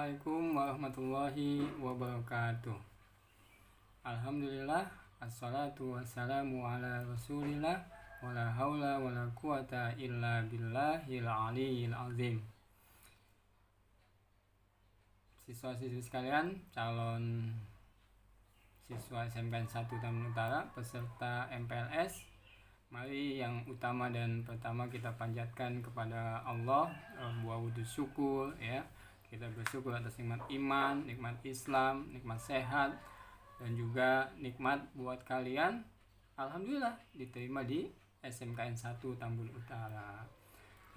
Assalamualaikum warahmatullahi wabarakatuh. Alhamdulillah, assalatu wassalamu ala rasulillah, wala haula wala quwata illa billahil aliyil azim. Siswa-siswi sekalian, calon siswa SMK 1 Tambun Utara peserta MPLS, mari yang utama dan pertama kita panjatkan kepada Allah buah wujud syukur, ya. Kita bersyukur atas nikmat iman, nikmat Islam, nikmat sehat, dan juga nikmat buat kalian. Alhamdulillah diterima di SMKN 1 Tambun Utara.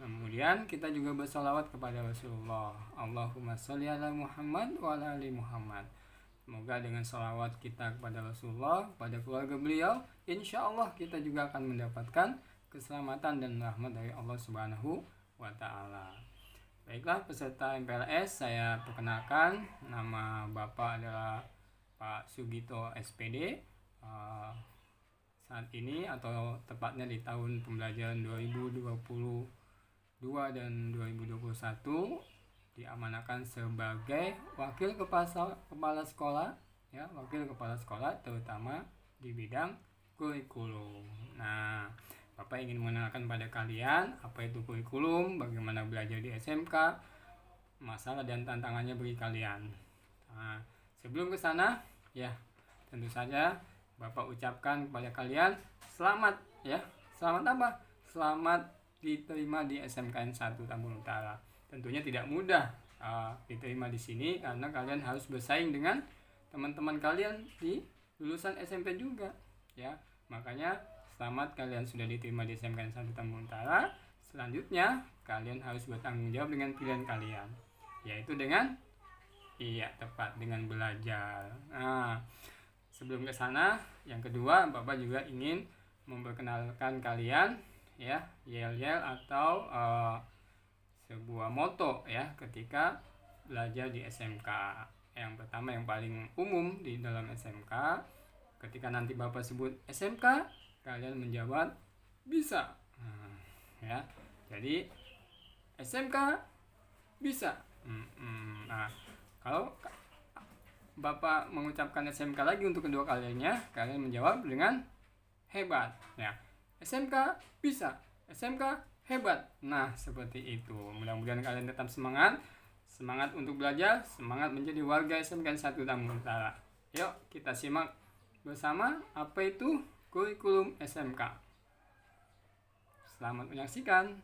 Kemudian kita juga bersolawat kepada Rasulullah. Allahumma sholli ala Muhammad wa ala ali Muhammad. Semoga dengan sholawat kita kepada Rasulullah, pada keluarga beliau, insya Allah kita juga akan mendapatkan keselamatan dan rahmat dari Allah Subhanahu wa Ta'ala. Baiklah peserta MPLS, saya perkenalkan, nama Bapak adalah Pak Sugito SPD. Saat ini atau tepatnya di tahun pembelajaran 2022 dan 2021 diamanakan sebagai wakil kepala sekolah, ya, wakil kepala sekolah terutama di bidang kurikulum. Nah, Bapak ingin mengenalkan pada kalian apa itu kurikulum, bagaimana belajar di SMK, masalah dan tantangannya bagi kalian. Nah, sebelum ke sana, ya, tentu saja Bapak ucapkan kepada kalian selamat, ya. Selamat apa? Selamat diterima di SMKN 1 Tambun Utara. Tentunya tidak mudah diterima di sini karena kalian harus bersaing dengan teman-teman kalian di lulusan SMP juga, ya. Makanya selamat, kalian sudah diterima di SMKN 1 Tambun Utara. Selanjutnya kalian harus bertanggung jawab dengan pilihan kalian, yaitu dengan dengan belajar. Nah, sebelum ke sana, yang kedua Bapak juga ingin memperkenalkan kalian, ya, yel-yel atau sebuah moto, ya, ketika belajar di SMK. Yang pertama, yang paling umum di dalam SMK, ketika nanti Bapak sebut SMK, kalian menjawab bisa. Ya, jadi SMK bisa. Nah, kalau Bapak mengucapkan SMK lagi untuk kedua kalinya, kalian menjawab dengan hebat, ya. SMK bisa, SMK hebat. Nah, seperti itu. Mudah-mudahan kalian tetap semangat untuk belajar, semangat menjadi warga SMK 1 Tambun Utara. Yuk, kita simak bersama apa itu kurikulum SMK. Selamat menyaksikan.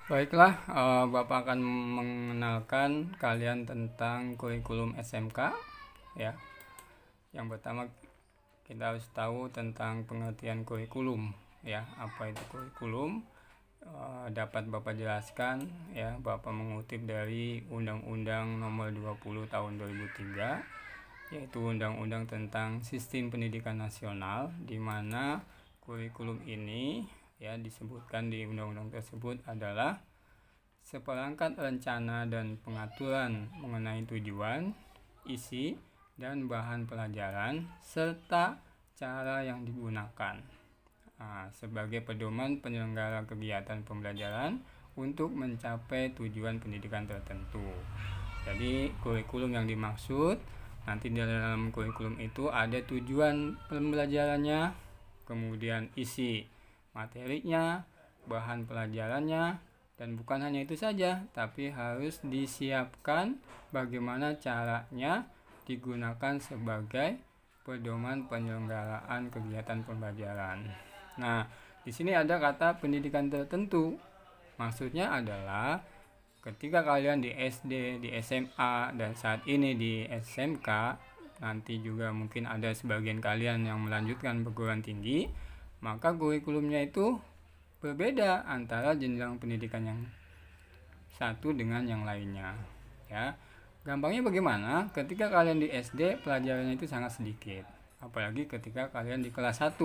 Baiklah, Bapak akan mengenalkan kalian tentang kurikulum SMK, ya. Yang pertama kita harus tahu tentang pengertian kurikulum, ya. Apa itu kurikulum? Dapat Bapak jelaskan, ya. Bapak mengutip dari Undang-Undang Nomor 20 Tahun 2003, yaitu Undang-Undang tentang Sistem Pendidikan Nasional, di mana kurikulum ini, ya, disebutkan di undang-undang tersebut adalah seperangkat rencana dan pengaturan mengenai tujuan, isi, dan bahan pelajaran serta cara yang digunakan. sebagai pedoman penyelenggara kegiatan pembelajaran untuk mencapai tujuan pendidikan tertentu. Jadi kurikulum yang dimaksud nanti dalam kurikulum itu ada tujuan pembelajarannya, kemudian isi materinya, bahan pelajarannya, dan bukan hanya itu saja, tapi harus disiapkan bagaimana caranya digunakan sebagai pedoman penyelenggaraan kegiatan pembelajaran. Nah, di sini ada kata pendidikan tertentu. Maksudnya adalah ketika kalian di SD, di SMA, dan saat ini di SMK, nanti juga mungkin ada sebagian kalian yang melanjutkan perguruan tinggi, maka kurikulumnya itu berbeda antara jenjang pendidikan yang satu dengan yang lainnya. Ya, gampangnya bagaimana? Ketika kalian di SD, pelajarannya itu sangat sedikit. Apalagi ketika kalian di kelas 1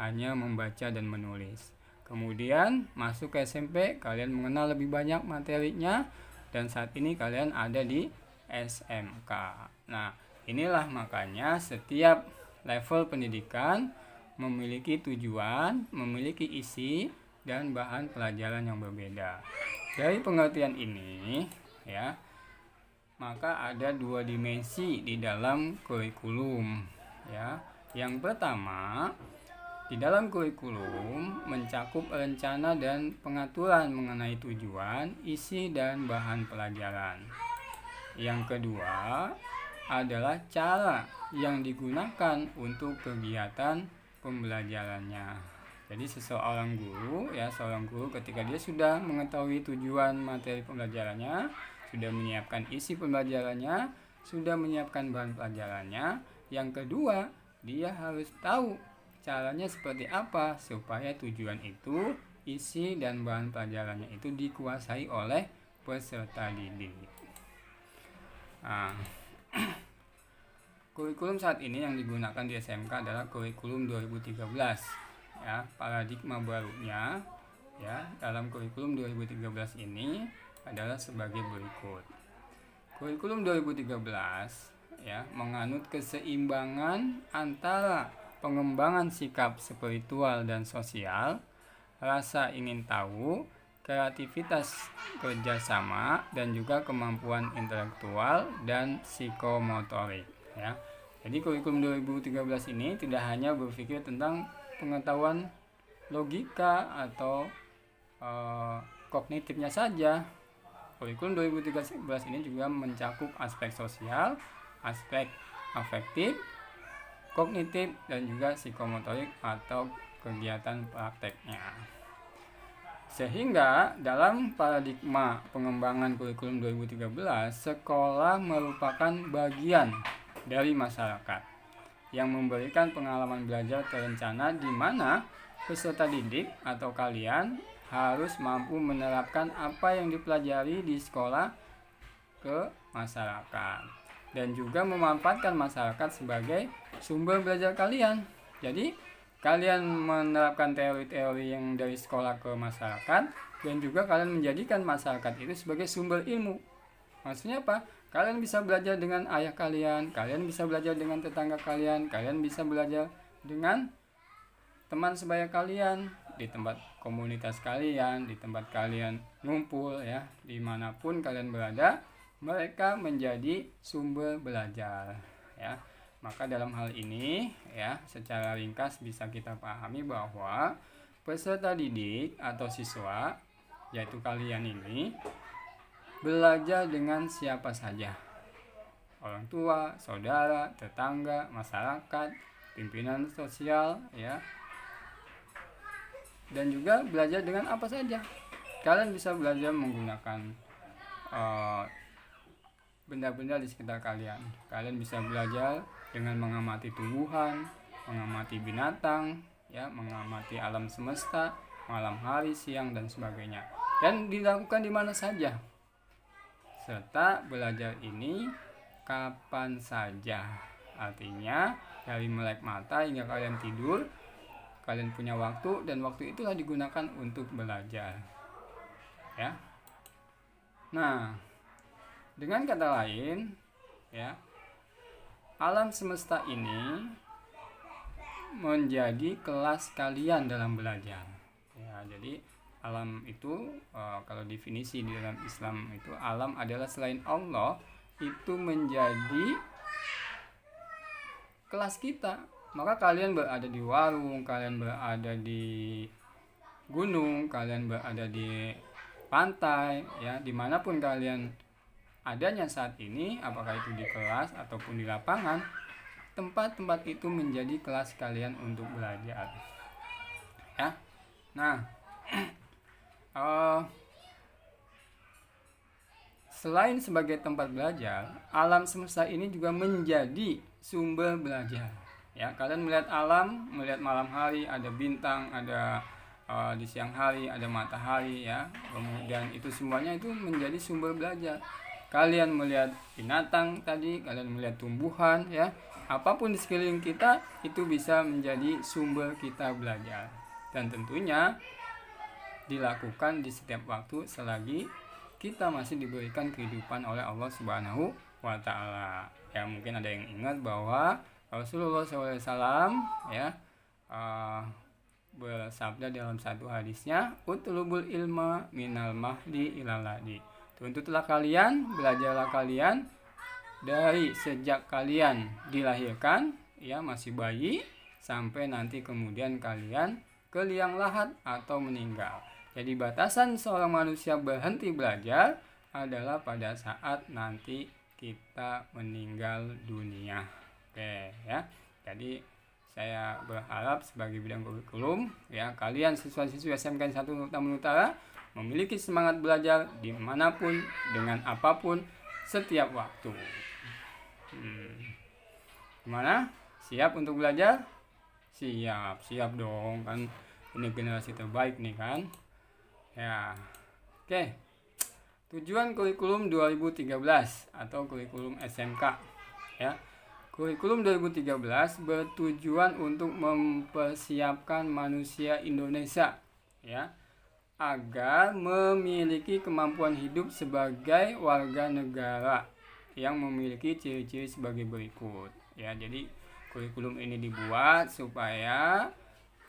hanya membaca dan menulis. Kemudian masuk ke SMP, kalian mengenal lebih banyak materinya, dan saat ini kalian ada di SMK. Nah, inilah makanya setiap level pendidikan memiliki tujuan, memiliki isi, dan bahan pelajaran yang berbeda. Dari pengertian ini, ya, maka ada dua dimensi di dalam kurikulum. Ya, yang pertama, di dalam kurikulum mencakup rencana dan pengaturan mengenai tujuan, isi, dan bahan pelajaran. Yang kedua adalah cara yang digunakan untuk kegiatan pembelajarannya. Jadi seorang guru ketika dia sudah mengetahui tujuan materi pembelajarannya, sudah menyiapkan isi pembelajarannya, sudah menyiapkan bahan pelajarannya, yang kedua dia harus tahu caranya seperti apa supaya tujuan itu, isi, dan bahan pelajarannya itu dikuasai oleh peserta didik. Nah, kurikulum saat ini yang digunakan di SMK adalah kurikulum 2013. Ya, paradigma barunya ya dalam kurikulum 2013 ini adalah sebagai berikut. Kurikulum 2013 ya menganut keseimbangan antara pengembangan sikap spiritual dan sosial, rasa ingin tahu, kreativitas kerjasama, dan juga kemampuan intelektual dan psikomotorik. Ya. Jadi kurikulum 2013 ini tidak hanya berpikir tentang pengetahuan logika atau kognitifnya saja. Kurikulum 2013 ini juga mencakup aspek sosial, aspek afektif, kognitif, dan juga psikomotorik atau kegiatan prakteknya. Sehingga dalam paradigma pengembangan kurikulum 2013, sekolah merupakan bagian dari masyarakat yang memberikan pengalaman belajar terencana di mana peserta didik atau kalian harus mampu menerapkan apa yang dipelajari di sekolah ke masyarakat dan juga memanfaatkan masyarakat sebagai sumber belajar kalian. Jadi kalian menerapkan teori-teori yang dari sekolah ke masyarakat dan juga kalian menjadikan masyarakat itu sebagai sumber ilmu. Maksudnya apa? Kalian bisa belajar dengan ayah kalian, kalian bisa belajar dengan tetangga kalian, kalian bisa belajar dengan teman sebaya kalian, di tempat komunitas kalian, di tempat kalian ngumpul ya, dimanapun kalian berada, mereka menjadi sumber belajar ya. Maka dalam hal ini ya, secara ringkas bisa kita pahami bahwa peserta didik atau siswa, yaitu kalian ini, belajar dengan siapa saja. Orang tua, saudara, tetangga, masyarakat, pimpinan sosial ya. Dan juga belajar dengan apa saja. Kalian bisa belajar menggunakan benda-benda di sekitar kalian. Kalian bisa belajar dengan mengamati tumbuhan, mengamati binatang, ya, mengamati alam semesta, malam hari, siang, dan sebagainya. Dan dilakukan di mana saja. Serta belajar ini kapan saja. Artinya dari melek mata hingga kalian tidur, kalian punya waktu dan waktu itulah digunakan untuk belajar. Ya. Nah, dengan kata lain, ya, alam semesta ini menjadi kelas kalian dalam belajar. Ya, jadi alam itu kalau definisi di dalam Islam itu, alam adalah selain Allah, itu menjadi kelas kita. Maka kalian berada di warung, kalian berada di gunung, kalian berada di pantai, ya, dimanapun kalian adanya saat ini, apakah itu di kelas ataupun di lapangan, tempat-tempat itu menjadi kelas kalian untuk belajar. Ya, nah, selain sebagai tempat belajar, alam semesta ini juga menjadi sumber belajar. Ya, kalian melihat alam, melihat malam hari ada bintang, ada di siang hari ada matahari, ya. Kemudian itu semuanya itu menjadi sumber belajar. Kalian melihat binatang tadi, kalian melihat tumbuhan, ya. Apapun di sekeliling kita itu bisa menjadi sumber kita belajar. Dan tentunya dilakukan di setiap waktu selagi kita masih diberikan kehidupan oleh Allah Subhanahu wa Ta'ala. Ya, mungkin ada yang ingat bahwa Rasulullah SAW, ya, bersabda dalam satu hadisnya, utlubul ilma minal mahdi ilal ladi. Tuntutlah kalian, belajarlah kalian dari sejak kalian dilahirkan, ya, masih bayi, sampai nanti kemudian kalian ke liang lahat atau meninggal. Jadi batasan seorang manusia berhenti belajar adalah pada saat nanti kita meninggal dunia. Oke, ya. Jadi saya berharap sebagai bidang kurikulum, ya, kalian siswa-siswi SMK 1 Taman Utara memiliki semangat belajar dimanapun, dengan apapun, setiap waktu. Gimana? Siap untuk belajar? Siap dong, kan ini generasi terbaik nih kan. Ya. Oke. Tujuan kurikulum 2013 atau kurikulum SMK, ya. Kurikulum 2013 bertujuan untuk mempersiapkan manusia Indonesia, ya, agar memiliki kemampuan hidup sebagai warga negara yang memiliki ciri-ciri sebagai berikut. Ya, jadi kurikulum ini dibuat supaya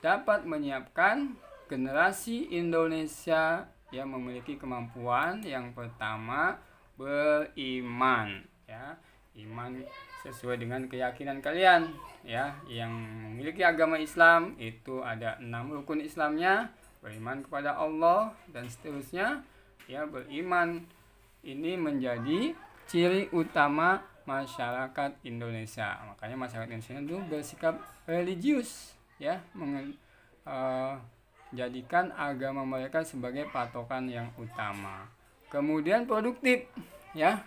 dapat menyiapkan generasi Indonesia yang memiliki kemampuan yang pertama beriman, ya. Iman sesuai dengan keyakinan kalian, ya. Yang memiliki agama Islam itu ada 6 rukun Islamnya, beriman kepada Allah dan seterusnya, ya. Beriman ini menjadi ciri utama masyarakat Indonesia. Makanya masyarakat Indonesia itu bersikap religius, ya, jadikan agama mereka sebagai patokan yang utama. Kemudian produktif, ya.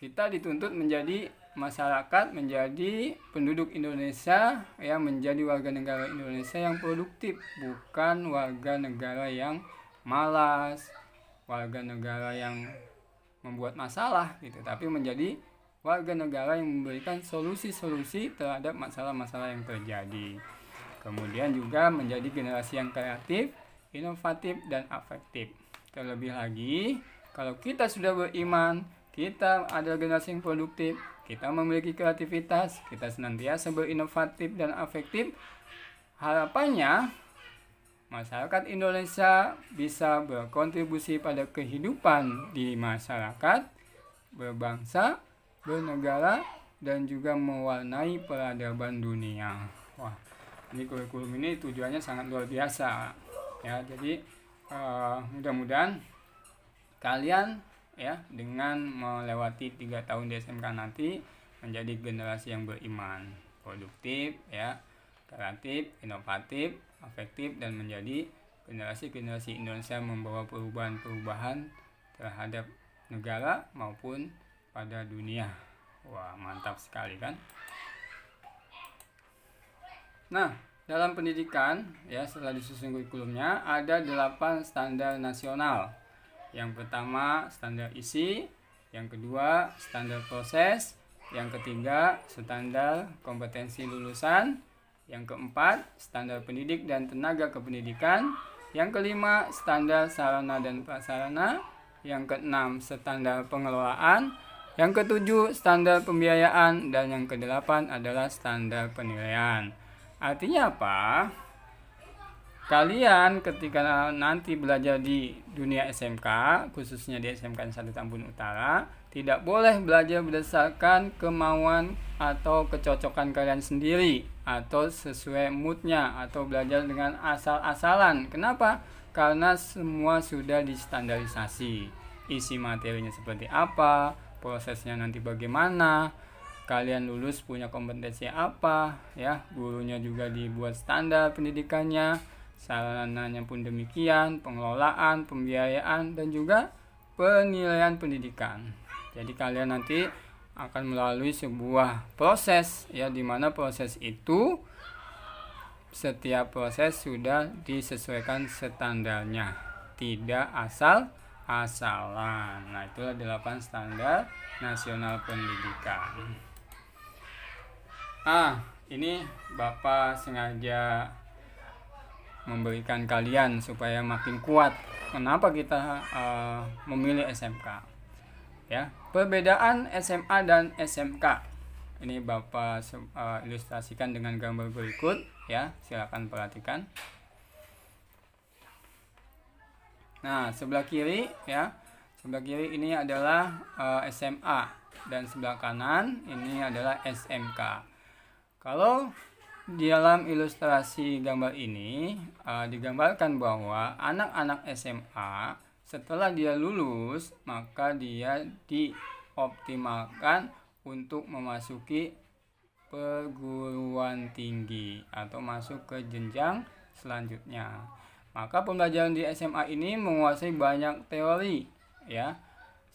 Kita dituntut menjadi masyarakat, menjadi penduduk Indonesia, ya, menjadi warga negara Indonesia yang produktif, bukan warga negara yang malas, warga negara yang membuat masalah gitu, tapi menjadi warga negara yang memberikan solusi-solusi terhadap masalah-masalah yang terjadi. Kemudian juga menjadi generasi yang kreatif, inovatif, dan afektif. Terlebih lagi, kalau kita sudah beriman, kita adalah generasi yang produktif, kita memiliki kreativitas, kita senantiasa berinovatif dan afektif, harapannya masyarakat Indonesia bisa berkontribusi pada kehidupan di masyarakat, berbangsa, bernegara, dan juga mewarnai peradaban dunia. Wah, ini kurikulum ini tujuannya sangat luar biasa, ya. Jadi mudah-mudahan kalian, ya, dengan melewati 3 tahun di SMK nanti menjadi generasi yang beriman, produktif, ya, kreatif, inovatif, afektif, dan menjadi generasi-generasi Indonesia membawa perubahan-perubahan terhadap negara maupun pada dunia. Wah, mantap sekali kan. Nah, dalam pendidikan, ya, setelah disusun kurikulumnya ada 8 standar nasional. Yang pertama standar isi, yang kedua standar proses, yang ketiga standar kompetensi lulusan, yang keempat standar pendidik dan tenaga kependidikan, yang kelima standar sarana dan prasarana, yang keenam standar pengelolaan, Yang ketujuh, standar pembiayaan, dan yang kedelapan adalah standar penilaian. Artinya apa? Kalian ketika nanti belajar di dunia SMK, khususnya di SMK 1 Tambun Utara, tidak boleh belajar berdasarkan kemauan atau kecocokan kalian sendiri, atau sesuai moodnya, atau belajar dengan asal-asalan. Kenapa? Karena semua sudah distandarisasi. Isi materinya seperti apa, prosesnya nanti bagaimana, kalian lulus punya kompetensi apa, ya, gurunya juga dibuat standar pendidikannya, sarananya pun demikian, pengelolaan, pembiayaan, dan juga penilaian pendidikan. Jadi kalian nanti akan melalui sebuah proses, ya, dimana proses itu setiap proses sudah disesuaikan standarnya, tidak asal-asalan. Nah, itulah 8 standar nasional pendidikan. Ini Bapak sengaja memberikan kalian supaya makin kuat. Kenapa kita memilih SMK? Ya, perbedaan SMA dan SMK. Ini Bapak ilustrasikan dengan gambar berikut, ya. Silakan perhatikan. Nah, sebelah kiri, ya. Sebelah kiri ini adalah SMA, dan sebelah kanan ini adalah SMK. Kalau di dalam ilustrasi gambar ini digambarkan bahwa anak-anak SMA setelah dia lulus, maka dia dioptimalkan untuk memasuki perguruan tinggi atau masuk ke jenjang selanjutnya. Maka pembelajaran di SMA ini menguasai banyak teori, ya,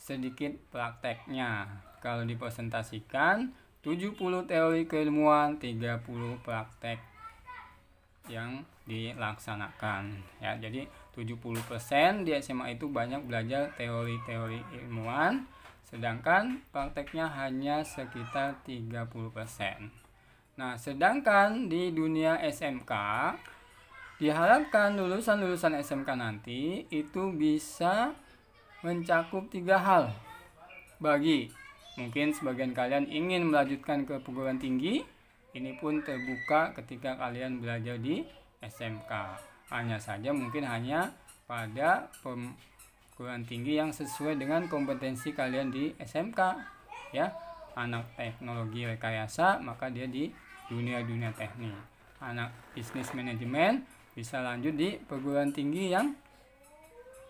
sedikit prakteknya. Kalau dipresentasikan 70 teori keilmuan, 30 praktek yang dilaksanakan, ya. Jadi 70% di SMA itu banyak belajar teori-teori ilmuwan, sedangkan prakteknya hanya sekitar 30%. Nah, sedangkan di dunia SMK diharapkan lulusan-lulusan SMK nanti itu bisa mencakup 3 hal. Bagi mungkin sebagian kalian ingin melanjutkan ke perguruan tinggi, ini pun terbuka ketika kalian belajar di SMK. Hanya saja mungkin hanya pada perguruan tinggi yang sesuai dengan kompetensi kalian di SMK, ya. Anak teknologi rekayasa, maka dia di dunia teknik. Anak bisnis manajemen bisa lanjut di perguruan tinggi yang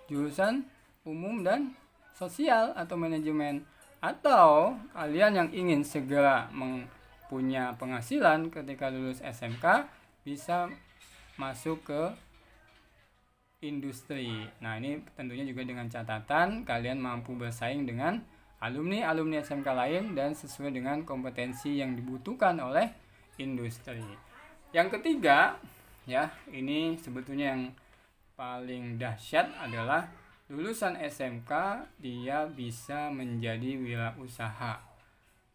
jurusan umum dan sosial atau manajemen. Atau kalian yang ingin segera punya penghasilan ketika lulus SMK bisa masuk ke industri. Nah, ini tentunya juga dengan catatan kalian mampu bersaing dengan alumni SMK lain dan sesuai dengan kompetensi yang dibutuhkan oleh industri. Yang ketiga, ya, ini sebetulnya yang paling dahsyat adalah lulusan SMK dia bisa menjadi wirausaha.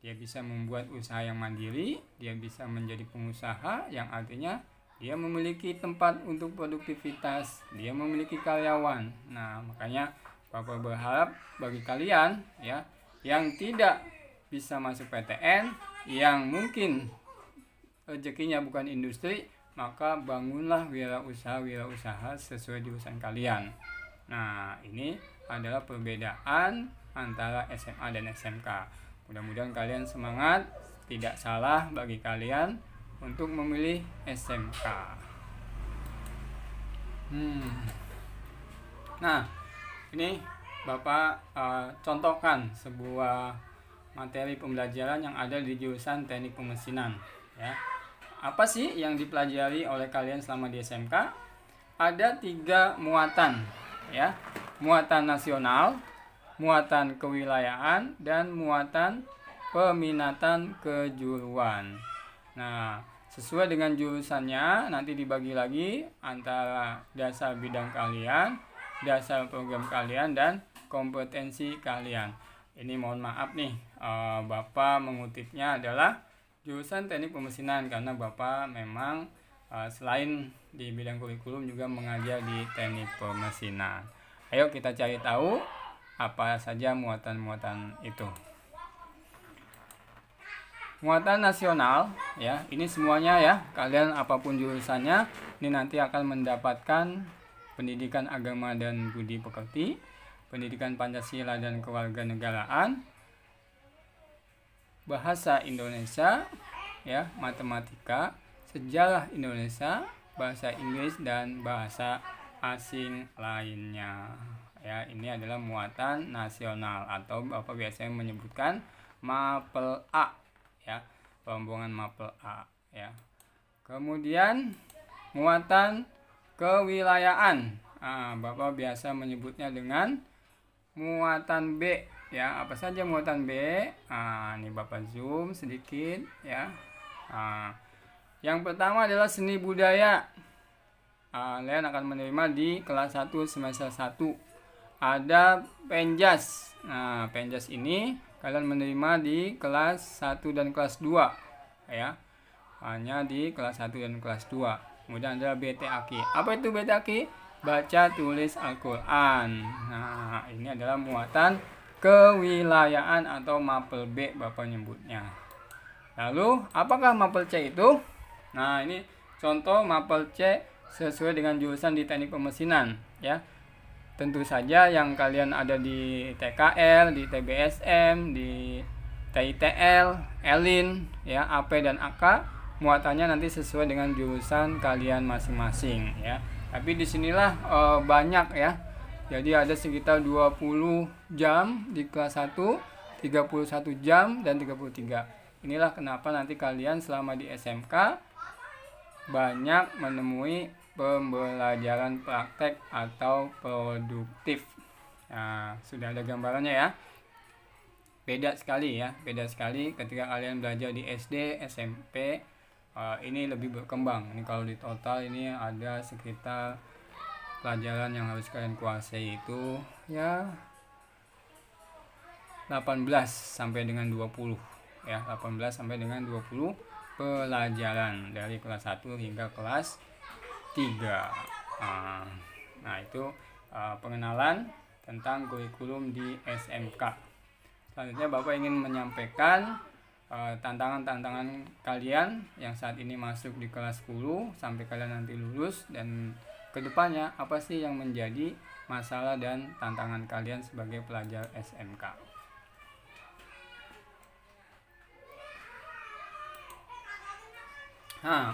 Dia bisa membuat usaha yang mandiri, dia bisa menjadi pengusaha yang artinya dia memiliki tempat untuk produktivitas, dia memiliki karyawan. Nah, makanya Bapak berharap bagi kalian, ya, yang tidak bisa masuk PTN, yang mungkin rezekinya bukan industri, maka bangunlah wirausaha sesuai jurusan kalian. Nah, ini adalah perbedaan antara SMA dan SMK. Mudah-mudahan kalian semangat, tidak salah bagi kalian untuk memilih SMK. Nah, ini Bapak contohkan sebuah materi pembelajaran yang ada di jurusan Teknik Pemesinan, ya. Apa sih yang dipelajari oleh kalian selama di SMK? Ada 3 muatan, ya. Muatan nasional, muatan kewilayahan, dan muatan peminatan kejuruan. Nah, sesuai dengan jurusannya nanti dibagi lagi antara dasar bidang kalian, dasar program kalian, dan kompetensi kalian. Ini mohon maaf nih, Bapak mengutipnya adalah jurusan Teknik Pemesinan karena Bapak memang selain di bidang kurikulum juga mengajar di Teknik Pemesinan. Ayo kita cari tahu apa saja muatan-muatan itu. Muatan nasional ya, ini semuanya ya, kalian apapun jurusannya ini nanti akan mendapatkan pendidikan agama dan budi pekerti, pendidikan Pancasila dan kewarganegaraan, bahasa Indonesia ya, matematika, sejarah Indonesia, bahasa Inggris dan bahasa asing lainnya. Ya, ini adalah muatan nasional atau Bapak biasanya menyebutkan Mapel A ya, rombongan Mapel A ya. Kemudian muatan kewilayahan. Bapak biasa menyebutnya dengan muatan B ya. Apa saja muatan B? Ini Bapak zoom sedikit ya. Yang pertama adalah seni budaya. Kalian akan menerima di kelas 1 semester 1. Ada penjas. Penjas ini kalian menerima di kelas 1 dan kelas 2 ya. Hanya di kelas 1 dan kelas 2. Kemudian ada BTAQ. Apa itu BTAQ? Baca tulis Al-Qur'an. Ini adalah muatan kewilayahan atau Mapel B Bapak nyebutnya. Lalu, apakah Mapel C itu? Ini contoh Mapel C sesuai dengan jurusan di Teknik Pemesinan ya. Tentu saja yang kalian ada di TKL, di TBSM, di TITL, ELIN, ya, AP dan AK, muatannya nanti sesuai dengan jurusan kalian masing-masing ya. Tapi disinilah banyak ya. Jadi ada sekitar 20 jam di kelas 1, 31 jam dan 33. Inilah kenapa nanti kalian selama di SMK banyak menemui pembelajaran praktek atau produktif. Sudah ada gambarannya ya. Beda sekali ya, beda sekali ketika kalian belajar di SD, SMP. Ini lebih berkembang. Ini kalau di total ini ada sekitar pelajaran yang harus kalian kuasai itu ya 18 sampai dengan 20 ya, 18 sampai dengan 20 pelajaran dari kelas 1 hingga kelas 3. Itu pengenalan tentang kurikulum di SMK. Selanjutnya Bapak ingin menyampaikan tantangan-tantangan kalian yang saat ini masuk di kelas 10 sampai kalian nanti lulus, dan kedepannya apa sih yang menjadi masalah dan tantangan kalian sebagai pelajar SMK.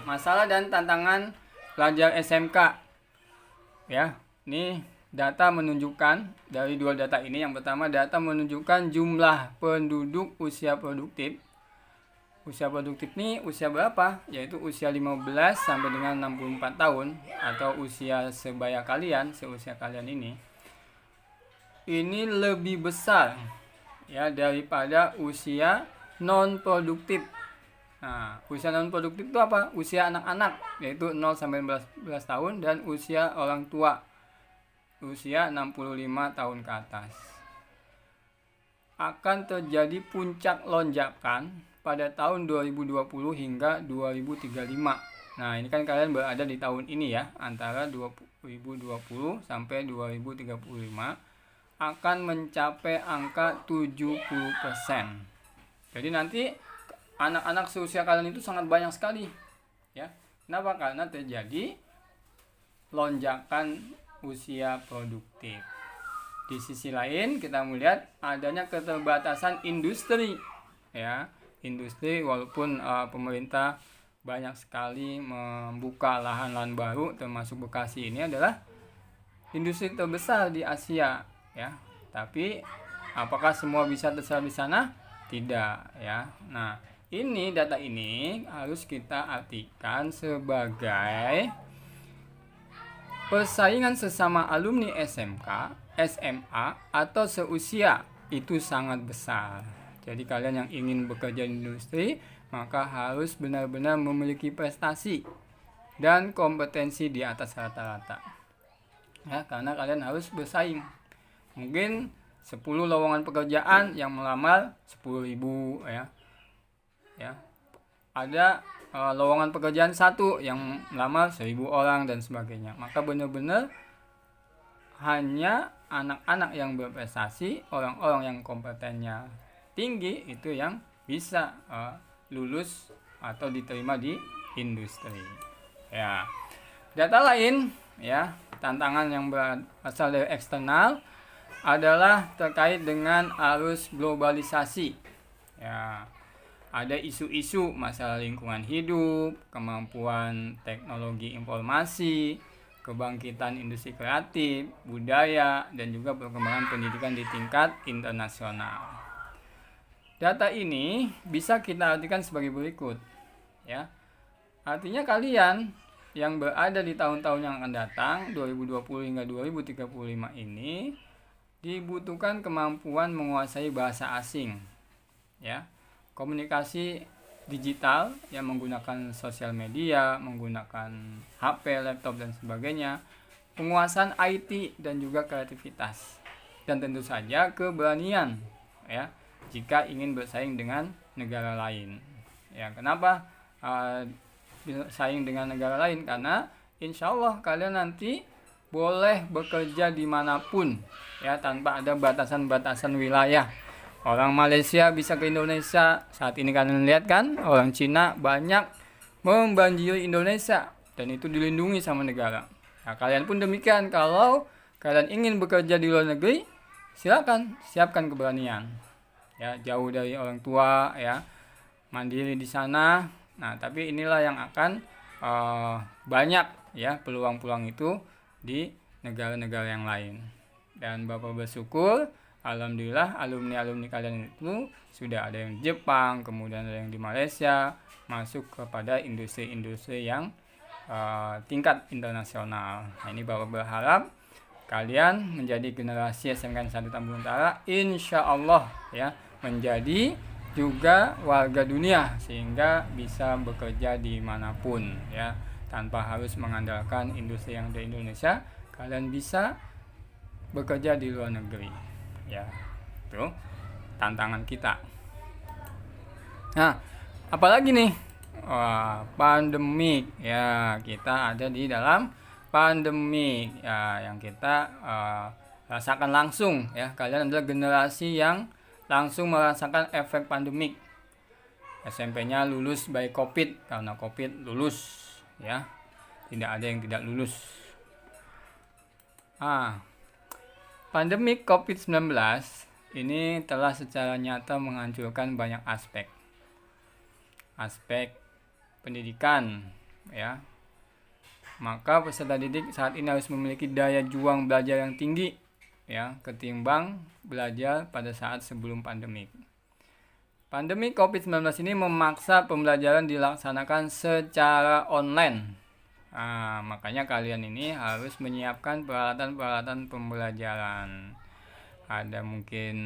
Masalah dan tantangan pelajar SMK ya. Ini data menunjukkan dari dua data ini. Yang pertama, data menunjukkan jumlah penduduk usia produktif. Usia produktif ini usia berapa? Yaitu usia 15 sampai dengan 64 tahun atau usia sebaya kalian, seusia kalian ini. Ini lebih besar ya daripada usia non produktif. Usia non produktif itu apa? Usia anak-anak, yaitu 0 sampai 14 tahun, dan usia orang tua, usia 65 tahun ke atas. Akan terjadi puncak lonjakan pada tahun 2020 hingga 2035. Ini kan kalian berada di tahun ini ya, antara 2020 sampai 2035 akan mencapai angka 70%. Jadi nanti anak-anak seusia kalian itu sangat banyak sekali ya. Kenapa? Karena terjadi lonjakan usia produktif. Di sisi lain kita melihat adanya keterbatasan industri ya. Industri, walaupun pemerintah banyak sekali membuka lahan-lahan baru, termasuk Bekasi ini adalah industri terbesar di Asia ya. Tapi apakah semua bisa terserap di sana? Tidak ya. Ini data ini harus kita artikan sebagai persaingan sesama alumni SMK, SMA atau seusia itu sangat besar. Jadi kalian yang ingin bekerja di industri, maka harus benar-benar memiliki prestasi dan kompetensi di atas rata-rata. Ya, karena kalian harus bersaing. Mungkin 10 lowongan pekerjaan yang melamar 10.000 ya. Ada lowongan pekerjaan 1 yang melamar 1.000 orang dan sebagainya. Maka benar-benar hanya anak-anak yang berprestasi, orang-orang yang kompetennya tinggi itu yang bisa lulus atau diterima di industri. Ya. Data lain ya, tantangan yang berasal dari eksternal adalah terkait dengan arus globalisasi. Ya. Ada isu-isu masalah lingkungan hidup, kemampuan teknologi informasi, kebangkitan industri kreatif, budaya, dan juga perkembangan pendidikan di tingkat internasional. Data ini bisa kita artikan sebagai berikut, ya. Artinya kalian yang berada di tahun-tahun yang akan datang, 2020 hingga 2035 ini, dibutuhkan kemampuan menguasai bahasa asing, ya. Komunikasi digital yang menggunakan sosial media, menggunakan HP, laptop, dan sebagainya, penguasaan IT dan juga kreativitas, dan tentu saja keberanian, ya, jika ingin bersaing dengan negara lain. Ya, kenapa bersaing dengan negara lain? Karena insya Allah kalian nanti boleh bekerja dimanapun, ya, tanpa ada batasan-batasan wilayah. Orang Malaysia bisa ke Indonesia. Saat ini kalian lihat kan, orang Cina banyak membanjiri Indonesia dan itu dilindungi sama negara. Nah, kalian pun demikian. Kalau kalian ingin bekerja di luar negeri, silakan, siapkan keberanian. Ya, jauh dari orang tua, ya, mandiri di sana. Nah, tapi inilah yang akan banyak, ya, peluang-peluang itu di negara-negara yang lain. Dan Bapak bersyukur, alhamdulillah alumni-alumni kalian itu sudah ada yang di Jepang, kemudian ada yang di Malaysia, masuk kepada industri-industri yang tingkat internasional. Nah, ini Bapak berharap kalian menjadi generasi SMK 1 Tambun Utara, insya Allah, ya, menjadi juga warga dunia sehingga bisa bekerja dimanapun, ya, tanpa harus mengandalkan industri yang ada di Indonesia. Kalian bisa bekerja di luar negeri, ya. Itu tantangan kita. Nah, apalagi nih? Wah, pandemik, ya, kita ada di dalam pandemik, ya, yang kita rasakan langsung, ya. Kalian adalah generasi yang langsung merasakan efek pandemik. SMP-nya lulus by COVID, karena COVID lulus, ya. Tidak ada yang tidak lulus. Pandemi COVID-19 ini telah secara nyata menghancurkan banyak aspek pendidikan, ya. Maka peserta didik saat ini harus memiliki daya juang belajar yang tinggi, ya, ketimbang belajar pada saat sebelum pandemik. Pandemi COVID-19 ini memaksa pembelajaran dilaksanakan secara online. Makanya kalian ini harus menyiapkan peralatan-peralatan pembelajaran. Ada mungkin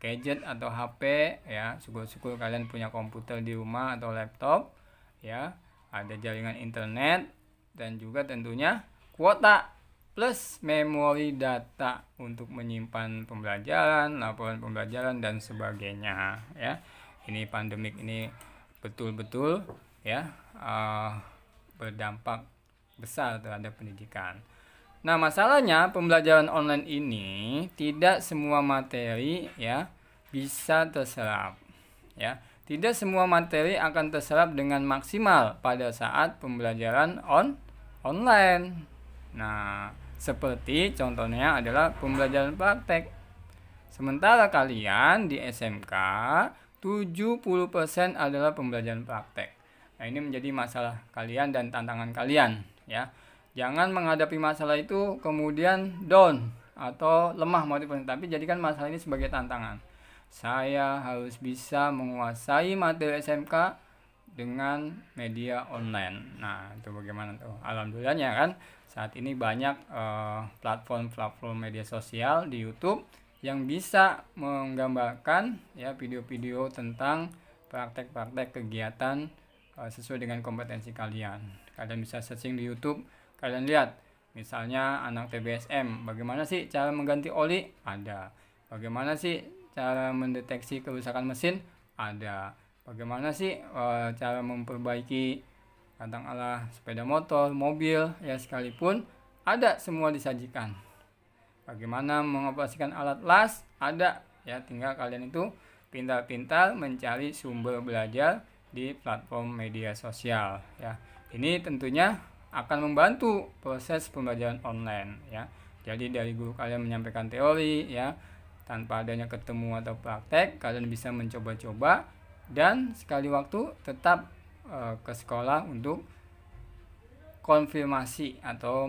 gadget atau HP, ya. Syukur-syukur kalian punya komputer di rumah atau laptop, ya. Ada jaringan internet dan juga tentunya kuota plus memori data untuk menyimpan pembelajaran, laporan pembelajaran, dan sebagainya, ya. Ini pandemik ini betul-betul, ya, berdampak besar terhadap pendidikan. Nah, masalahnya pembelajaran online ini tidak semua materi, ya, bisa terserap, ya. Tidak semua materi akan terserap dengan maksimal pada saat pembelajaran online. Nah, seperti contohnya adalah pembelajaran praktek. Sementara kalian di SMK 70% adalah pembelajaran praktek. Nah, ini menjadi masalah kalian dan tantangan kalian, ya. Jangan menghadapi masalah itu kemudian down atau lemah motivasi, tapi jadikan masalah ini sebagai tantangan. Saya harus bisa menguasai materi SMK dengan media online. Nah, itu bagaimana tuh? Alhamdulillahnya kan saat ini banyak platform-platform media sosial di YouTube yang bisa menggambarkan, ya, video-video tentang praktek-praktek kegiatan sesuai dengan kompetensi kalian. Kalian bisa searching di YouTube, kalian lihat misalnya anak TBSM, bagaimana sih cara mengganti oli? Ada. Bagaimana sih cara mendeteksi kerusakan mesin? Ada. Bagaimana sih cara memperbaiki katakanlah sepeda motor, mobil, ya, sekalipun ada, semua disajikan. Bagaimana mengoperasikan alat las? Ada, ya, tinggal kalian itu pintar-pintar mencari sumber belajar di platform media sosial ya. Ini tentunya akan membantu proses pembelajaran online ya. Jadi dari guru kalian menyampaikan teori ya, tanpa adanya ketemu atau praktek, kalian bisa mencoba-coba dan sekali waktu tetap ke sekolah untuk konfirmasi atau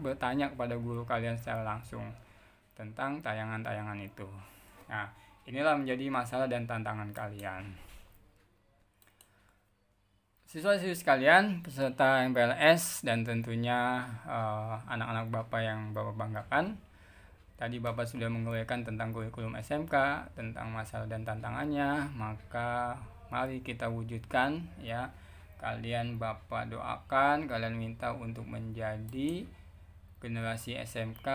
bertanya kepada guru kalian secara langsung tentang tayangan-tayangan itu. Nah, inilah menjadi masalah dan tantangan kalian. Siswa-siswi sekalian, peserta MPLS dan tentunya anak-anak Bapak yang Bapak banggakan. Tadi Bapak sudah menguraikan tentang kurikulum SMK, tentang masalah dan tantangannya, maka mari kita wujudkan ya. Kalian Bapak doakan, kalian minta untuk menjadi generasi SMK,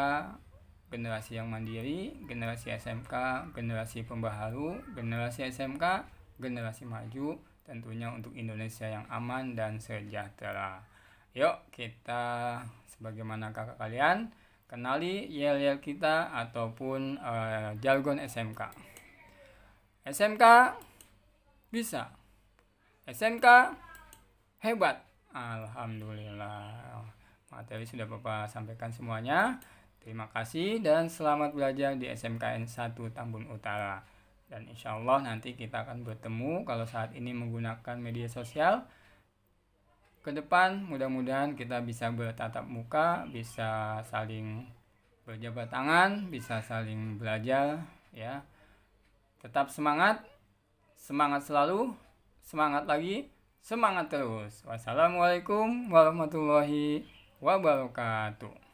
generasi yang mandiri, generasi SMK, generasi pembaharu, generasi SMK, generasi maju, tentunya untuk Indonesia yang aman dan sejahtera. Yuk kita sebagaimana kakak kalian, kenali yel-yel kita ataupun jargon SMK. SMK bisa. SMK hebat. Alhamdulillah. Materi sudah Bapak sampaikan semuanya. Terima kasih dan selamat belajar di SMKN 1 Tambun Utara. Dan insya Allah nanti kita akan bertemu kalau saat ini menggunakan media sosial. Ke depan mudah-mudahan kita bisa bertatap muka, bisa saling berjabat tangan, bisa saling belajar ya. Tetap semangat, semangat selalu, semangat lagi, semangat terus. Wassalamualaikum warahmatullahi wabarakatuh.